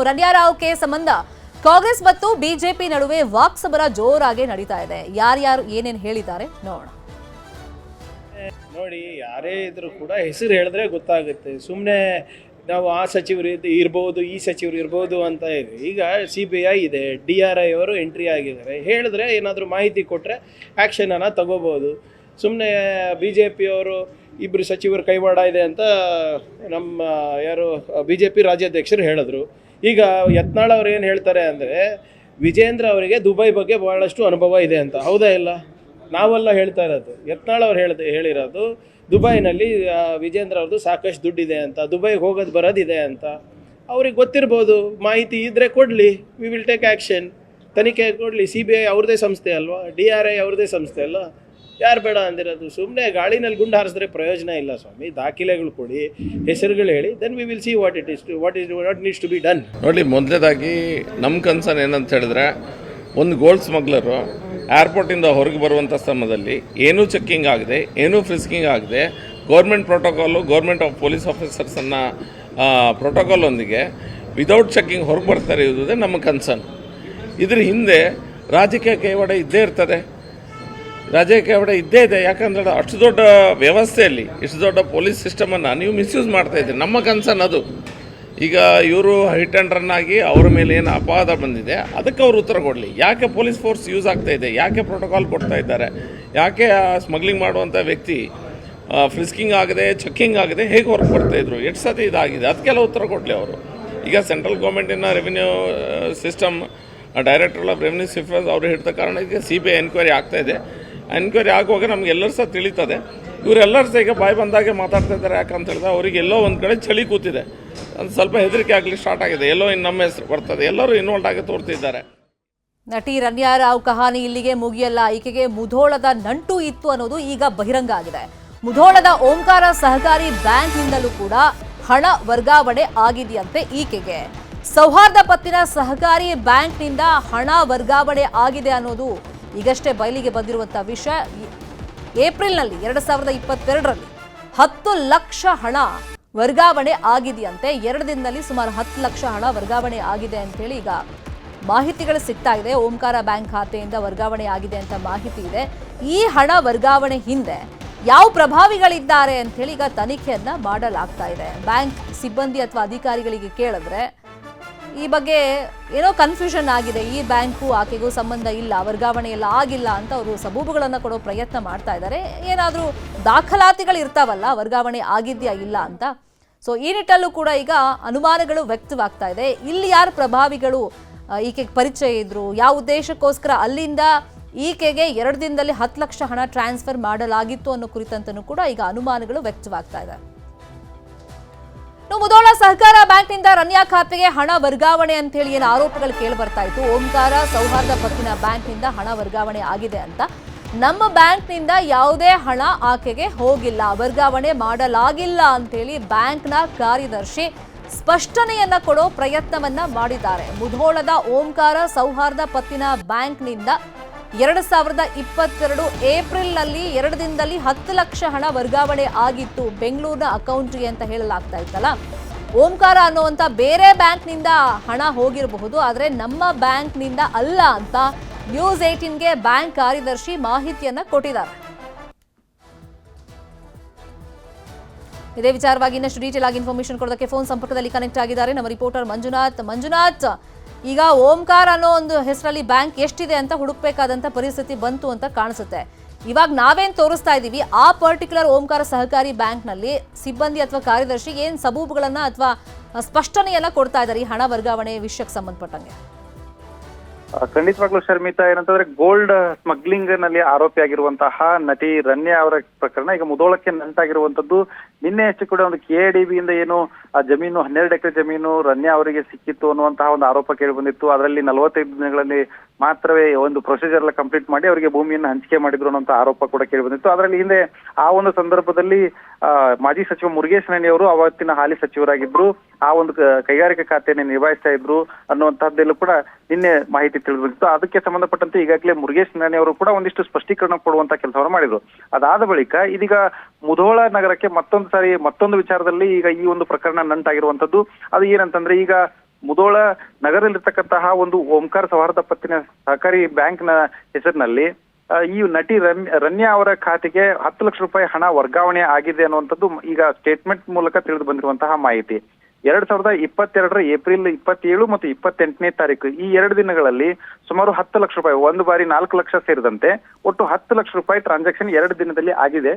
ರಣ್ಯಾ Rao case ಸಂಬಂಧ ಕಾಂಗ್ರೆಸ್ ಮತ್ತು BJP ನಡುವೆ ವಾಕ್ಸಮರ ಜೋರಾಗಿ ನಡೀತಾ ಇದೆ. ಯಾರ್ಯಾರು ಏನೇನು ಹೇಳಿದ್ದಾರೆ ನೋಡೋಣ. ನೋಡಿ, ಯಾರೇ ಇದ್ರೂ ಕೂಡ ಹೆಸರು ಹೇಳಿದ್ರೆ ಗೊತ್ತಾಗುತ್ತೆ. ಸುಮ್ಮನೆ ನಾವು ಆ ಸಚಿವರು ಇರ್ಬೋದು, ಈ ಸಚಿವರು ಇರ್ಬೋದು ಅಂತ ಇದೆ. ಈಗ CBI ಇದೆ, DRI ಅವರು ಎಂಟ್ರಿ ಆಗಿದ್ದಾರೆ. ಹೇಳಿದ್ರೆ ಏನಾದರೂ ಮಾಹಿತಿ ಕೊಟ್ಟರೆ ಆ್ಯಕ್ಷನನ್ನು ತಗೋಬೋದು. ಸುಮ್ಮನೆ BJP ಅವರು ಇಬ್ಬರು ಸಚಿವರು ಕೈವಾಡ ಇದೆ ಅಂತ ನಮ್ಮ ಯಾರು BJP ರಾಜ್ಯಾಧ್ಯಕ್ಷರು ಹೇಳಿದ್ರು. ಈಗ ಯತ್ನಾಳ್ ಅವ್ರು ಏನು ಹೇಳ್ತಾರೆ ಅಂದರೆ, ವಿಜೇಂದ್ರ ಅವರಿಗೆ ದುಬೈ ಬಗ್ಗೆ ಭಾಳಷ್ಟು ಅನುಭವ ಇದೆ ಅಂತ. ಹೌದಾ ಇಲ್ಲ? ನಾವೆಲ್ಲ ಹೇಳ್ತಾ ಇರೋದು. ಯತ್ನಾಳ್ ಅವ್ರು ಹೇಳಿರೋದು ದುಬೈನಲ್ಲಿ ವಿಜೇಂದ್ರ ಅವ್ರದ್ದು ಸಾಕಷ್ಟು ದುಡ್ಡಿದೆ ಅಂತ, ದುಬೈಗೆ ಹೋಗೋದು ಬರೋದಿದೆ ಅಂತ. ಅವ್ರಿಗೆ ಗೊತ್ತಿರ್ಬೋದು, ಮಾಹಿತಿ ಇದ್ದರೆ ಕೊಡಲಿ, ವಿ ವಿಲ್ ಟೇಕ್ ಆ್ಯಕ್ಷನ್. ತನಿಖೆ ಕೊಡಲಿ. CBI ಅವ್ರದ್ದೇ ಸಂಸ್ಥೆ ಅಲ್ವಾ, DRI ಅವ್ರದ್ದೇ ಸಂಸ್ಥೆ ಅಲ್ಲ. ಯಾರು ಬೇಡ ಅಂದಿರೋದು? ಸುಮ್ಮನೆ ಗಾಳಿನಲ್ಲಿ ಗುಂಡು ಹಾರಿಸಿದ್ರೆ ಪ್ರಯೋಜನ ಇಲ್ಲ ಸ್ವಾಮಿ. ದಾಖಲೆಗಳು ಕೊಡಿ, ಹೆಸರುಗಳು ಹೇಳಿ, then we will see what needs to be done. ನೋಡಿ, ಮೊದಲೇದಾಗಿ ನಮ್ಮ ಕನ್ಸರ್ನ್ ಏನಂತ ಹೇಳಿದ್ರೆ, ಒಂದು ಗೋಲ್ಡ್ ಸ್ಮಗ್ಲರು ಏರ್ಪೋರ್ಟಿಂದ ಹೊರಗೆ ಬರುವಂಥ ಸಮಯದಲ್ಲಿ ಏನೂ ಚೆಕ್ಕಿಂಗ್ ಆಗದೆ, ಏನೂ ಫ್ರಿಸ್ಕಿಂಗ್ ಆಗದೆ, government protocol, government of police ಆಫೀಸರ್ಸನ್ನು ಪ್ರೋಟೋಕಾಲೊಂದಿಗೆ ವಿದೌಟ್ ಚೆಕ್ಕಿಂಗ್ ಹೊರಗೆ ಬರ್ತಾರೆ ಇರುವುದೇ ನಮ್ಮ ಕನ್ಸರ್ನ್. ಇದ್ರ ಹಿಂದೆ ರಾಜಕೀಯ ಕೈವಾಡ ಇದ್ದೇ ಇರ್ತದೆ, ರಾಜಕೀಯ ಕೈವಾಡ ಇದ್ದೇ ಇದೆ. ಯಾಕಂದ್ರೆ ಅಷ್ಟು ದೊಡ್ಡ ವ್ಯವಸ್ಥೆಯಲ್ಲಿ ಇಷ್ಟು ದೊಡ್ಡ ಪೊಲೀಸ್ ಸಿಸ್ಟಮನ್ನು ನೀವು ಮಿಸ್ಯೂಸ್ ಮಾಡ್ತಾಯಿದ್ದೀರಿ. ನಮ್ಮ ಕನ್ಸರ್ನ್ ಅದು. ಈಗ ಇವರು ಹಿಟ್ ಆ್ಯಂಡ್ ರನ್ ಆಗಿ ಅವರ ಮೇಲೆ ಏನು ಅಪವಾದ ಬಂದಿದೆ ಅದಕ್ಕೆ ಅವರು ಉತ್ತರ ಕೊಡಲಿ. ಯಾಕೆ ಪೊಲೀಸ್ ಫೋರ್ಸ್ ಯೂಸ್ ಆಗ್ತಾ ಇದೆ, ಯಾಕೆ ಪ್ರೋಟೋಕಾಲ್ ಕೊಡ್ತಾ ಇದ್ದಾರೆ, ಯಾಕೆ ಸ್ಮಗ್ಲಿಂಗ್ ಮಾಡುವಂಥ ವ್ಯಕ್ತಿ ಫ್ರಿಸ್ಕಿಂಗ್ ಆಗದೆ, ಚೆಕ್ಕಿಂಗ್ ಆಗದೆ ಹೇಗೆ ಹೊರಗೆ ಬರ್ತಾಯಿದ್ರು, ಎಷ್ಟು ಸತಿ ಇದಾಗಿದೆ, ಅದಕ್ಕೆಲ್ಲ ಉತ್ತರ ಕೊಡಲಿ ಅವರು. ಈಗ ಸೆಂಟ್ರಲ್ ಗೌರ್ಮೆಂಟಿನ revenue system director of revenue ಸಿಫ್ರೆನ್ಸ್ ಅವರು ಹಿಡಿದ ಕಾರಣ ಈಗ CBI ಎನ್ಕ್ವೈರಿ ಆಗ್ತಾಯಿದೆ. ಎನ್ಕ್ವೈರಿ ಆಗುವಾಗ ನಮ್ಗೆ ಎಲ್ಲರೂ ಸಹ ತಿಳಿತದೆ. ಇವರೆಲ್ಲರೂ ಸಹ ಈಗ ಬಾಯಿ ಬಂದಾಗೆ ಮಾತಾಡ್ತಾ ಇದ್ದಾರೆ. ಯಾಕಂತ ಹೇಳಿದ್ರೆ ಅವರಿಗೆ ಎಲ್ಲೋ ಒಂದು ಕಡೆ ಚಳಿ ಕೂತಿದೆ, ಒಂದು ಸ್ವಲ್ಪ ಹೆದರಿಕೆ ಆಗಲಿ ಸ್ಟಾರ್ಟ್ ಆಗಿದೆ. ಎಲ್ಲೋ ಇನ್ನು ನಮ್ಮ ಹೆಸರು ಬರ್ತದೆ, ಎಲ್ಲರೂ ಇನ್ವಾಲ್ವ್ ಆಗಿ ತೋರ್ತಿದ್ದಾರೆ. ನಟಿ ರಣ್ಯಾ ರಾವ್ ಕಹಾನಿ ಇಲ್ಲಿಗೆ ಮುಗಿಯಲ್ಲ. ಈಕೆಗೆ ಮುಧೋಳದ ನಂಟು ಇತ್ತು ಅನ್ನೋದು ಈಗ ಬಹಿರಂಗ ಆಗಿದೆ. ಮುಧೋಳದ ಓಂಕಾರ ಸಹಕಾರಿ ಬ್ಯಾಂಕ್ನಿಂದಲೂ ಕೂಡ ಹಣ ವರ್ಗಾವಣೆ ಆಗಿದೆಯಂತೆ. ಈಕೆಗೆ ಸೌಹಾರ್ದ ಪತ್ತಿನ ಸಹಕಾರಿ ಬ್ಯಾಂಕ್ನಿಂದ ಹಣ ವರ್ಗಾವಣೆ ಆಗಿದೆ ಅನ್ನೋದು ಈಗಷ್ಟೇ ಬಯಲಿಗೆ ಬಂದಿರುವಂತಹ ವಿಷಯ. ಏಪ್ರಿಲ್ನಲ್ಲಿ 2022ರಲ್ಲಿ 10 ಲಕ್ಷ ಹಣ ವರ್ಗಾವಣೆ ಆಗಿದೆಯಂತೆ. 2 ದಿನದಲ್ಲಿ ಸುಮಾರು 10 ಲಕ್ಷ ಹಣ ವರ್ಗಾವಣೆ ಆಗಿದೆ ಅಂತೇಳಿ ಈಗ ಮಾಹಿತಿಗಳು ಸಿಗ್ತಾ ಇದೆ. ಓಂಕಾರ ಬ್ಯಾಂಕ್ ಖಾತೆಯಿಂದ ವರ್ಗಾವಣೆ ಆಗಿದೆ ಅಂತ ಮಾಹಿತಿ ಇದೆ. ಈ ಹಣ ವರ್ಗಾವಣೆ ಹಿಂದೆ ಯಾವ ಪ್ರಭಾವಿಗಳಿದ್ದಾರೆ ಅಂತೇಳಿ ಈಗ ತನಿಖೆಯನ್ನ ಮಾಡಲಾಗ್ತಾ ಇದೆ. ಬ್ಯಾಂಕ್ ಸಿಬ್ಬಂದಿ ಅಥವಾ ಅಧಿಕಾರಿಗಳಿಗೆ ಕೇಳಿದ್ರೆ ಈ ಬಗ್ಗೆ ಏನೋ ಕನ್ಫ್ಯೂಷನ್ ಆಗಿದೆ, ಈ ಬ್ಯಾಂಕು ಆಕೆಗೂ ಸಂಬಂಧ ಇಲ್ಲ, ವರ್ಗಾವಣೆ ಎಲ್ಲ ಆಗಿಲ್ಲ ಅಂತ ಅವರು ಸಬೂಬುಗಳನ್ನು ಕೊಡೋ ಪ್ರಯತ್ನ ಮಾಡ್ತಾ ಇದ್ದಾರೆ. ಏನಾದರೂ ದಾಖಲಾತಿಗಳು ಇರ್ತಾವಲ್ಲ ವರ್ಗಾವಣೆ ಆಗಿದೆಯಾ ಇಲ್ಲ ಅಂತ. ಸೊ ಈ ನಿಟ್ಟಲ್ಲೂ ಕೂಡ ಈಗ ಅನುಮಾನಗಳು ವ್ಯಕ್ತವಾಗ್ತಾ ಇದೆ. ಇಲ್ಲಿ ಯಾರು ಪ್ರಭಾವಿಗಳು ಈಕೆಗೆ ಪರಿಚಯ ಇದ್ರು, ಯಾವ ಉದ್ದೇಶಕ್ಕೋಸ್ಕರ ಅಲ್ಲಿಂದ ಈಕೆಗೆ 2 ದಿನದಲ್ಲಿ 10 ಲಕ್ಷ ಹಣ ಟ್ರಾನ್ಸ್ಫರ್ ಮಾಡಲಾಗಿತ್ತು ಅನ್ನೋ ಕುರಿತಂತನೂ ಕೂಡ ಈಗ ಅನುಮಾನಗಳು ವ್ಯಕ್ತವಾಗ್ತಾ ಇದೆ. ಮುಧೋಳ ಸಹಕಾರ ಬ್ಯಾಂಕ್ನಿಂದ ರಣ್ಯಾ ಖಾತೆಗೆ ಹಣ ವರ್ಗಾವಣೆ ಅಂತ ಹೇಳಿ ಏನು ಆರೋಪಗಳು ಕೇಳಿ ಬರ್ತಾ ಇತ್ತು. ಓಂಕಾರ ಸೌಹಾರ್ದ ಪತ್ತಿನ ಬ್ಯಾಂಕ್ನಿಂದ ಹಣ ವರ್ಗಾವಣೆ ಆಗಿದೆ ಅಂತ. ನಮ್ಮ ಬ್ಯಾಂಕ್ನಿಂದ ಯಾವುದೇ ಹಣ ಆಕೆಗೆ ಹೋಗಿಲ್ಲ, ವರ್ಗಾವಣೆ ಮಾಡಲಾಗಿಲ್ಲ ಅಂತೇಳಿ ಬ್ಯಾಂಕ್ನ ಕಾರ್ಯದರ್ಶಿ ಸ್ಪಷ್ಟನೆಯನ್ನ ಕೊಡೋ ಪ್ರಯತ್ನವನ್ನ ಮಾಡಿದ್ದಾರೆ. ಮುಧೋಳದ ಓಂಕಾರ ಸೌಹಾರ್ದ ಪತ್ತಿನ ಬ್ಯಾಂಕ್ನಿಂದ 2022 ಏಪ್ರಿಲ್ನಲ್ಲಿ 2 ದಿನದಲ್ಲಿ 10 ಲಕ್ಷ ಹಣ ವರ್ಗಾವಣೆ ಆಗಿತ್ತು ಬೆಂಗಳೂರಿನ ಅಕೌಂಟ್ಗೆ ಅಂತ ಹೇಳಲಾಗ್ತಾ ಇತ್ತಲ್ಲ. ಓಂಕಾರ ಅನ್ನುವಂಥ ಬೇರೆ ಬ್ಯಾಂಕ್ನಿಂದ ಹಣ ಹೋಗಿರಬಹುದು, ಆದರೆ ನಮ್ಮ ಬ್ಯಾಂಕ್ನಿಂದ ಅಲ್ಲ ಅಂತ ನ್ಯೂಸ್ 18ಗೆ ಬ್ಯಾಂಕ್ ಕಾರ್ಯದರ್ಶಿ ಮಾಹಿತಿಯನ್ನ ಕೊಟ್ಟಿದ್ದಾರೆ. ಇದೇ ವಿಚಾರವಾಗಿ ಇನ್ನಷ್ಟು ಡೀಟೇಲ್ ಆಗಿ ಇನ್ಫಾರ್ಮೇಶನ್ ಕೊಡೋದಕ್ಕೆ ಫೋನ್ ಸಂಪರ್ಕದಲ್ಲಿ ಕನೆಕ್ಟ್ ಆಗಿದ್ದಾರೆ ನಮ್ಮ ರಿಪೋರ್ಟರ್ ಮಂಜುನಾಥ್. ಈಗ ಓಂಕಾರ ಅನ್ನೋ ಒಂದು ಹೆಸರಲ್ಲಿ ಬ್ಯಾಂಕ್ ಎಷ್ಟಿದೆ ಅಂತ ಹುಡುಕ್ಬೇಕಾದಂತ ಪರಿಸ್ಥಿತಿ ಬಂತು ಅಂತ ಕಾಣಿಸುತ್ತೆ. ಇವಾಗ ನಾವೇನ್ ತೋರಿಸ್ತಾ ಇದೀವಿ, ಆ ಪರ್ಟಿಕ್ಯುಲರ್ ಓಂಕಾರ ಸಹಕಾರಿ ಬ್ಯಾಂಕ್ ನಲ್ಲಿ ಸಿಬ್ಬಂದಿ ಅಥವಾ ಕಾರ್ಯದರ್ಶಿ ಏನ್ ಸಬೂಬುಗಳನ್ನ ಅಥವಾ ಸ್ಪಷ್ಟನೆಯನ್ನ ಕೊಡ್ತಾ ಇದ್ದಾರೆ ಈ ಹಣ ವರ್ಗಾವಣೆ ವಿಷಯಕ್ಕೆ ಸಂಬಂಧಪಟ್ಟಂಗೆ? ಖಂಡಿತವಾಗ್ಲೂ ಶರ್ಮಿತಾ, ಏನಂತಂದ್ರೆ ಗೋಲ್ಡ್ ಸ್ಮಗ್ಲಿಂಗ್ ನಲ್ಲಿ ಆರೋಪಿಯಾಗಿರುವಂತಹ ನಟಿ ರಣ್ಯಾ ಅವರ ಪ್ರಕರಣ ಈಗ ಮುಧೋಳಕ್ಕೆ ನಂಟಾಗಿರುವಂತದ್ದು. ನಿನ್ನೆ ಅಷ್ಟೇ ಕೂಡ ಒಂದು KIDB ಇಂದ ಏನು ಆ ಜಮೀನು 12 ಎಕರೆ ಜಮೀನು ರಣ್ಯಾ ಅವರಿಗೆ ಸಿಕ್ಕಿತ್ತು ಅನ್ನುವಂತಹ ಒಂದು ಆರೋಪ ಕೇಳಿ ಬಂದಿತ್ತು. ಅದರಲ್ಲಿ 45 ದಿನಗಳಲ್ಲಿ ಮಾತ್ರವೇ ಒಂದು ಪ್ರೊಸೀಜರ್ ಎಲ್ಲ ಕಂಪ್ಲೀಟ್ ಮಾಡಿ ಅವರಿಗೆ ಭೂಮಿಯನ್ನು ಹಂಚಿಕೆ ಮಾಡಿದ್ರು ಅನ್ನೋ ಆರೋಪ ಕೂಡ ಕೇಳಿ ಬಂದಿತ್ತು. ಅದರಲ್ಲಿ ಹಿಂದೆ ಆ ಒಂದು ಸಂದರ್ಭದಲ್ಲಿ ಮಾಜಿ ಸಚಿವ ಮುರುಗೇಶ್ ನನಿ ಅವರು ಅವತ್ತಿನ ಹಾಲಿ ಸಚಿವರಾಗಿದ್ರು, ಆ ಒಂದು ಕೈಗಾರಿಕಾ ಖಾತೆಯನ್ನು ನಿಭಾಯಿಸ್ತಾ ಇದ್ರು ಅನ್ನುವಂತಹದ್ದೆಲ್ಲೂ ಕೂಡ ನಿನ್ನೆ ಮಾಹಿತಿ ತಿಳಿದು ಬಂದಿತ್ತು. ಅದಕ್ಕೆ ಸಂಬಂಧಪಟ್ಟಂತೆ ಈಗಾಗಲೇ ಮುರುಗೇಶ್ ನನಿ ಅವರು ಕೂಡ ಒಂದಿಷ್ಟು ಸ್ಪಷ್ಟೀಕರಣ ಕೊಡುವಂತ ಕೆಲಸವನ್ನು ಮಾಡಿದ್ರು. ಅದಾದ ಬಳಿಕ ಇದೀಗ ಮುಧೋಳ ನಗರಕ್ಕೆ ಮತ್ತೊಂದು ವಿಚಾರದಲ್ಲಿ ಈಗ ಈ ಒಂದು ಪ್ರಕರಣ ನಂಟಾಗಿರುವಂತದ್ದು. ಅದು ಏನಂತಂದ್ರೆ, ಈಗ ಮುಧೋಳ ನಗರದಲ್ಲಿರ್ತಕ್ಕಂತಹ ಒಂದು ಓಂಕಾರ ಸೌಹಾರ್ದ ಪತ್ತಿನ ಸಹಕಾರಿ ಬ್ಯಾಂಕ್ನ ಹೆಸರಿನಲ್ಲಿ ಈ ನಟಿ ರನ್ಯಾ ಅವರ ಖಾತೆಗೆ 10 ಲಕ್ಷ ರೂಪಾಯಿ ಹಣ ವರ್ಗಾವಣೆ ಆಗಿದೆ ಅನ್ನುವಂಥದ್ದು ಈಗ ಸ್ಟೇಟ್ಮೆಂಟ್ ಮೂಲಕ ತಿಳಿದು ಬಂದಿರುವಂತಹ ಮಾಹಿತಿ. 2022 ಏಪ್ರಿಲ್ 27 ಮತ್ತು 28ನೇ ತಾರೀಕು ಈ 2 ದಿನಗಳಲ್ಲಿ ಸುಮಾರು 10 ಲಕ್ಷ ರೂಪಾಯಿ, ಒಂದು ಬಾರಿ 4 ಲಕ್ಷ ಸೇರಿದಂತೆ ಒಟ್ಟು 10 ಲಕ್ಷ ರೂಪಾಯಿ ಟ್ರಾನ್ಸಾಕ್ಷನ್ 2 ದಿನದಲ್ಲಿ ಆಗಿದೆ.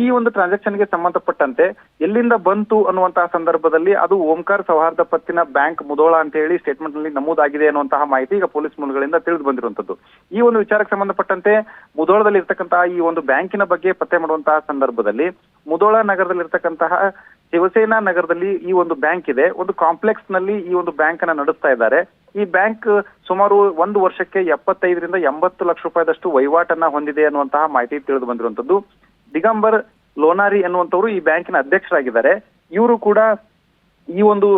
ಈ ಒಂದು ಟ್ರಾನ್ಸಾಕ್ಷನ್ಗೆ ಸಂಬಂಧಪಟ್ಟಂತೆ ಎಲ್ಲಿಂದ ಬಂತು ಅನ್ನುವಂತಹ ಸಂದರ್ಭದಲ್ಲಿ ಅದು ಓಂಕಾರ ಸೌಹಾರ್ದ ಪತ್ತಿನ ಬ್ಯಾಂಕ್ ಮುಧೋಳ ಅಂತ ಹೇಳಿ ಸ್ಟೇಟ್ಮೆಂಟ್ ನಲ್ಲಿ ನಮೂದಾಗಿದೆ ಅನ್ನುವಂತಹ ಮಾಹಿತಿ ಈಗ ಪೊಲೀಸ್ ಮೂಲಗಳಿಂದ ತಿಳಿದು ಬಂದಿರುವಂತದ್ದು. ಈ ಒಂದು ವಿಚಾರಕ್ಕೆ ಸಂಬಂಧಪಟ್ಟಂತೆ ಮುಧೋಳದಲ್ಲಿ ಇರ್ತಕ್ಕಂತಹ ಈ ಒಂದು ಬ್ಯಾಂಕಿನ ಬಗ್ಗೆ ಪತ್ತೆ ಮಾಡುವಂತಹ ಸಂದರ್ಭದಲ್ಲಿ ಮುಧೋಳ ನಗರದಲ್ಲಿರ್ತಕ್ಕಂತಹ ಶಿವಸೇನಾ ನಗರದಲ್ಲಿ ಈ ಒಂದು ಬ್ಯಾಂಕ್ ಇದೆ. ಒಂದು ಕಾಂಪ್ಲೆಕ್ಸ್ ನಲ್ಲಿ ಈ ಒಂದು ಬ್ಯಾಂಕ್ ಅನ್ನ ನಡೆಸ್ತಾ ಇದ್ದಾರೆ. ಈ ಬ್ಯಾಂಕ್ ಸುಮಾರು 1 ವರ್ಷಕ್ಕೆ 75 ರಿಂದ 80 ಲಕ್ಷ ರೂಪಾಯಿದಷ್ಟು ವಹಿವಾಟನ್ನ ಹೊಂದಿದೆ ಅನ್ನುವಂತಹ ಮಾಹಿತಿ ತಿಳಿದು ಬಂದಿರುವಂತದ್ದು. ದಿಗಂಬರ್ ಲೋನಾರಿ ಅನ್ನುವಂಥವ್ರು ಈ ಬ್ಯಾಂಕಿನ ಅಧ್ಯಕ್ಷರಾಗಿದ್ದಾರೆ. ಇವರು ಕೂಡ ಈ ಒಂದು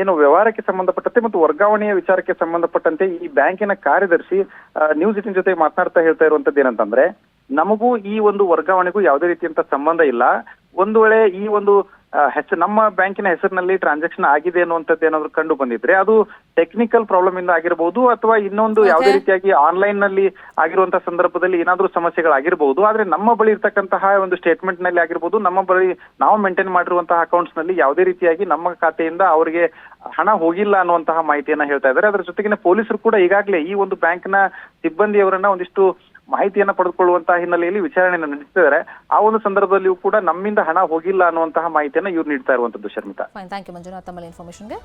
ಏನು ವ್ಯವಹಾರಕ್ಕೆ ಸಂಬಂಧಪಟ್ಟಂತೆ ಮತ್ತು ವರ್ಗಾವಣೆಯ ವಿಚಾರಕ್ಕೆ ಸಂಬಂಧಪಟ್ಟಂತೆ ಈ ಬ್ಯಾಂಕಿನ ಕಾರ್ಯದರ್ಶಿ ನ್ಯೂಸ್ 18 ಜೊತೆ ಮಾತನಾಡ್ತಾ ಹೇಳ್ತಾ ಇರುವಂತದ್ದು ಏನಂತಂದ್ರೆ, ನಮಗೂ ಈ ಒಂದು ವರ್ಗಾವಣೆಗೂ ಯಾವುದೇ ರೀತಿಯಂತ ಸಂಬಂಧ ಇಲ್ಲ. ಒಂದು ವೇಳೆ ಈ ಒಂದು ನಮ್ಮ ಬ್ಯಾಂಕಿನ ಹೆಸರಿನಲ್ಲಿ ಟ್ರಾನ್ಸಾಕ್ಷನ್ ಆಗಿದೆ ಅನ್ನುವಂಥದ್ದು ಏನಾದ್ರು ಕಂಡು ಬಂದಿದ್ರೆ ಅದು ಟೆಕ್ನಿಕಲ್ ಪ್ರಾಬ್ಲಮ್ ಇಂದ ಆಗಿರಬಹುದು ಅಥವಾ ಇನ್ನೊಂದು ಯಾವುದೇ ರೀತಿಯಾಗಿ ಆನ್ಲೈನ್ ನಲ್ಲಿ ಆಗಿರುವಂತಹ ಸಂದರ್ಭದಲ್ಲಿ ಏನಾದ್ರೂ ಸಮಸ್ಯೆಗಳಾಗಿರ್ಬಹುದು. ಆದ್ರೆ ನಮ್ಮ ಬಳಿ ಇರ್ತಕ್ಕಂತಹ ಒಂದು ಸ್ಟೇಟ್ಮೆಂಟ್ ನಲ್ಲಿ ಆಗಿರ್ಬೋದು, ನಮ್ಮ ಬಳಿ ನಾವು ಮೇಂಟೈನ್ ಮಾಡಿರುವಂತಹ ಅಕೌಂಟ್ಸ್ ನಲ್ಲಿ ಯಾವುದೇ ರೀತಿಯಾಗಿ ನಮ್ಮ ಖಾತೆಯಿಂದ ಅವರಿಗೆ ಹಣ ಹೋಗಿಲ್ಲ ಅನ್ನುವಂತಹ ಮಾಹಿತಿಯನ್ನ ಹೇಳ್ತಾ ಇದ್ದಾರೆ. ಅದರ ಜೊತೆಗಿನ ಪೊಲೀಸರು ಕೂಡ ಈಗಾಗಲೇ ಈ ಒಂದು ಬ್ಯಾಂಕ್ನ ಸಿಬ್ಬಂದಿಯವರನ್ನ ಒಂದಿಷ್ಟು ಮಾಹಿತಿಯನ್ನ ಪಡೆದುಕೊಳ್ಳುವಂತಹ ಹಿನ್ನೆಲೆಯಲ್ಲಿ ವಿಚಾರಣೆಯನ್ನು ನಡೆಸಿದ್ದಾರೆ. ಆ ಒಂದು ಸಂದರ್ಭದಲ್ಲಿಯೂ ಕೂಡ ನಮ್ಮಿಂದ ಹಣ ಹೋಗಿಲ್ಲ ಅನ್ನುವಂತಹ ಮಾಹಿತಿಯನ್ನ ಇವ್ರು ನೀಡ್ತಾ ಇರುವಂತದ್ದು. ಶರ್ಮಿತಾ, ಥ್ಯಾಂಕ್ ಯು ಮಂಜುನಾಥ್, ತಮ್ಮ ಇನ್ಫಾರ್ಮೇಶನ್ಗೆ.